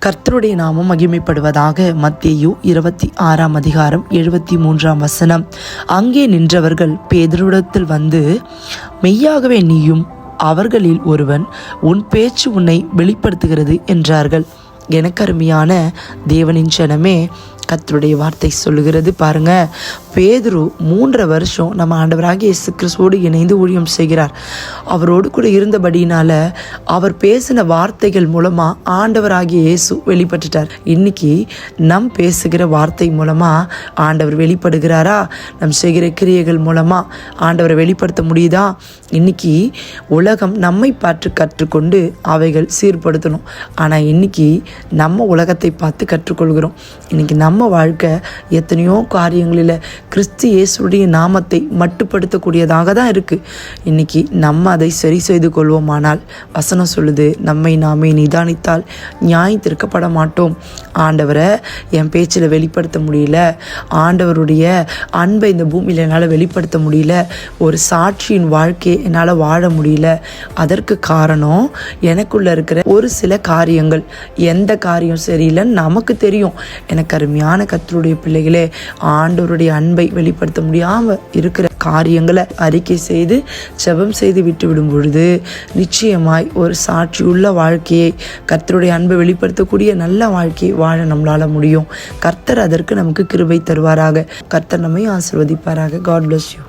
கர்த்தருடைய நாமம் மகிமைப்படுவதாக. மத்தேயு 26 அதிகாரம் 73 அங்கே நின்றவர்கள் பேதுருவிடத்தில் வந்து, மெய்யாகவே நீயும் அவர்களில் ஒருவன், உன் பேச்சு உன்னை வெளிப்படுத்துகிறது என்றார்கள். எனக்கு அருமையான தேவனின் ஜனமே, கர்த்தருடைய வார்த்தை சொல்லுகிறது பாருங்க. பேதுரு 3 வருஷம் நம்ம ஆண்டவராகிய இயேசு கிறிஸ்துவோடு இணைந்து ஊழியம் செய்கிறார். அவரோடு கூட இருந்தபடினால அவர் பேசின வார்த்தைகள் மூலமா ஆண்டவராகிய இயேசு வெளிப்பட்டுட்டார். இன்னைக்கு நம் பேசுகிற வார்த்தை மூலமா ஆண்டவர் வெளிப்படுகிறாரா? நம் செய்கிற கிரியைகள் மூலமா ஆண்டவரை வெளிப்படுத்த முடியுதா? இன்னைக்கு உலகம் நம்மை பார்த்து கற்றுக்கொண்டு அவைகள் சீர்படுத்தணும். ஆனால் இன்னைக்கு நம்ம உலகத்தை பார்த்து கற்றுக்கொள்கிறோம். இன்னைக்கு நம்ம வாழ்க்கை எத்தனையோ காரியங்களில் கிறிஸ்து இயேசுடைய நாமத்தை மட்டுப்படுத்தக்கூடியதாக தான் இருக்குது. இன்னைக்கு நம்ம அதை சரி செய்து கொள்வோமானால் வசனம் சொல்லுது, நம்மை நாமே நிதானித்தால் நியாயத்திற்கப்பட மாட்டோம். ஆண்டவரை என் பேச்சில் வெளிப்படுத்த முடியல, ஆண்டவருடைய அன்பை இந்த பூமியில் என்னால் வெளிப்படுத்த முடியல, ஒரு சாட்சியின் வாழ்க்கையை என்னால் வாழ முடியல. அதற்கு காரணம் எனக்குள்ள இருக்கிற ஒரு சில காரியங்கள். எந்த காரியம் சரியில்லைன்னு நமக்கு தெரியும். எனக்கு அருமையான கர்த்தருடைய பிள்ளைகளே, ஆண்டவருடைய அன்பை வெளிப்படுத்த முடியாமல் இருக்கிற காரியங்களை அறிக்கை செய்து ஜெபம் செய்து விட்டு விடும் பொழுது நிச்சயமாய் ஒரு சாட்சியுள்ள வாழ்க்கையை, கர்த்தருடைய அன்பை வெளிப்படுத்தக்கூடிய நல்ல வாழ்க்கையை வாழ நம்மளால முடியும். கர்த்தர் அதற்கு நமக்கு கிருபை தருவாராக. கர்த்தர் நம்மை ஆசீர்வதிப்பாராக. God bless you.